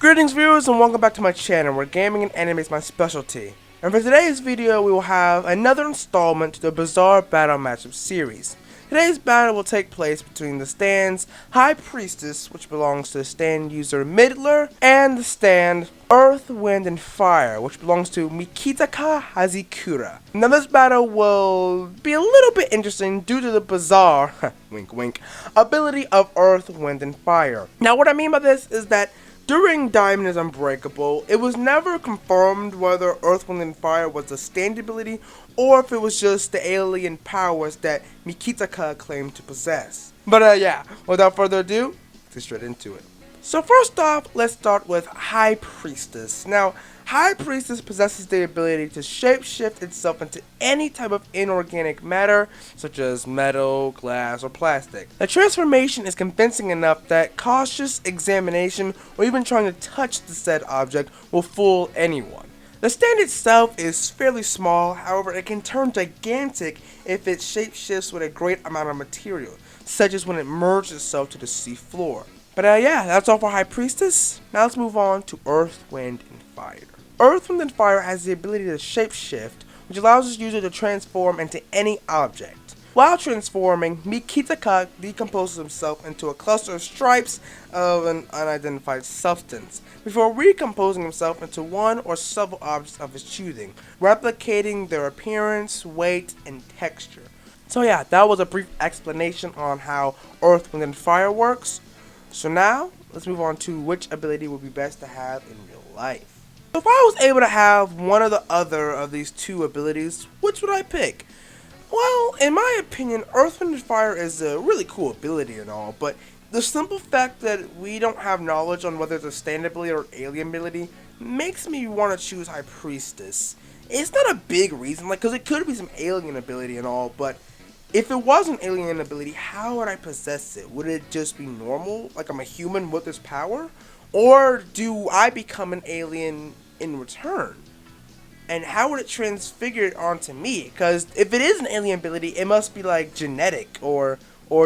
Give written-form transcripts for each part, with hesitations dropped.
Greetings viewers and welcome back to my channel where gaming and anime is my specialty. And for today's video we will have another installment to the Bizarre Battle Matchup series. Today's battle will take place between the stand's High Priestess, which belongs to the stand user Midler, and the stand Earth, Wind, and Fire, which belongs to Mikitaka Hazikura. Now this battle will be a little bit interesting due to the bizarre, wink wink, ability of Earth, Wind, and Fire. Now what I mean by this is that during Diamond is Unbreakable, it was never confirmed whether Earth, Wind, and Fire was a stand ability or if it was just the alien powers that Mikitaka claimed to possess. But yeah, without further ado, let's get straight into it. So first off, let's start with High Priestess. Now, High Priestess possesses the ability to shapeshift itself into any type of inorganic matter, such as metal, glass, or plastic. The transformation is convincing enough that cautious examination or even trying to touch the said object will fool anyone. The stand itself is fairly small, however it can turn gigantic if it shapeshifts with a great amount of material, such as when it merges itself to the sea floor. But yeah, that's all for High Priestess. Now let's move on to Earth, Wind, and Fire. Earth, Wind, and Fire has the ability to shapeshift, which allows its user to transform into any object. While transforming, Mikitaka decomposes himself into a cluster of stripes of an unidentified substance, before recomposing himself into one or several objects of his choosing, replicating their appearance, weight, and texture. So yeah, that was a brief explanation on how Earth, Wind, and Fire works. So now, let's move on to which ability would be best to have in real life. If I was able to have one or the other of these two abilities, which would I pick? Well, in my opinion, Earth, Wind, and Fire is a really cool ability and all, but the simple fact that we don't have knowledge on whether it's a stand ability or alien ability makes me want to choose High Priestess. It's not a big reason, because it could be some alien ability and all, but if it was an alien ability, how would I possess it? Would it just be normal, like I'm a human with this power? Or do I become an alien in return? And how would it transfigure it onto me? Because if it is an alien ability, it must be like genetic or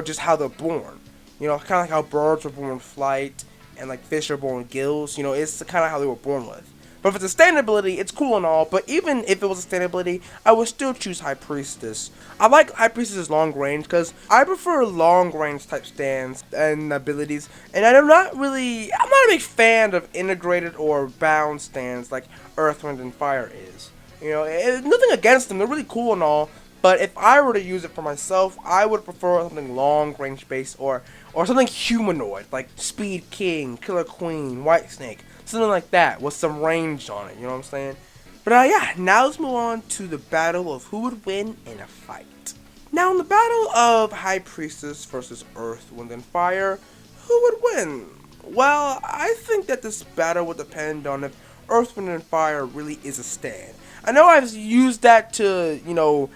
just how they're born. You know, kind of like how birds were born with flight and like fish are born with gills. You know, it's kind of how they were born with. But if it's a stand ability, it's cool and all, but even if it was a stand ability, I would still choose High Priestess. I like High Priestess's long range because I prefer long range type stands and abilities, and I'm not a big fan of integrated or bound stands like Earth, Wind, and Fire is. You know, nothing against them, they're really cool and all, but if I were to use it for myself, I would prefer something long range based or something humanoid, like Speed King, Killer Queen, White Snake. Something like that with some range on it, you know what I'm saying? But yeah, now let's move on to the battle of who would win in a fight. Now in the battle of High Priestess versus Earth, Wind, and Fire, who would win? Well, I think that this battle would depend on if Earth, Wind, and Fire really is a stand. I know I've used that to, you know,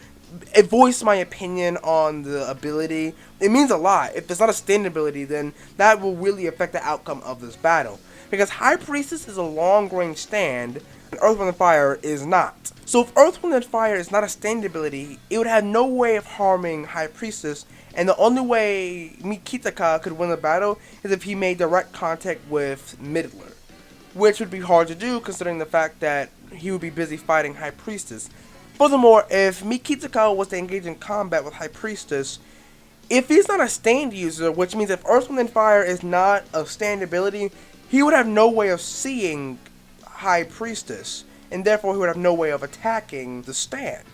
voice my opinion on the ability. It means a lot. If it's not a stand ability, then that will really affect the outcome of this battle. Because High Priestess is a long-range stand, and Earth, Wind, and Fire is not. So if Earth, Wind, and Fire is not a stand ability, it would have no way of harming High Priestess, and the only way Mikitaka could win the battle is if he made direct contact with Midler, which would be hard to do considering the fact that he would be busy fighting High Priestess. Furthermore, if Mikitaka was to engage in combat with High Priestess, if he's not a stand user, which means if Earth, Wind, and Fire is not a stand ability, he would have no way of seeing High Priestess, and therefore he would have no way of attacking the stand.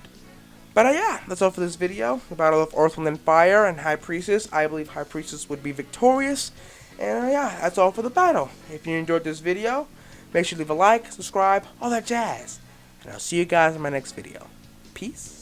But yeah, that's all for this video. The battle of Earth, Wind, and Fire and High Priestess. I believe High Priestess would be victorious. And yeah, that's all for the battle. If you enjoyed this video, make sure to leave a like, subscribe, all that jazz. And I'll see you guys in my next video. Peace.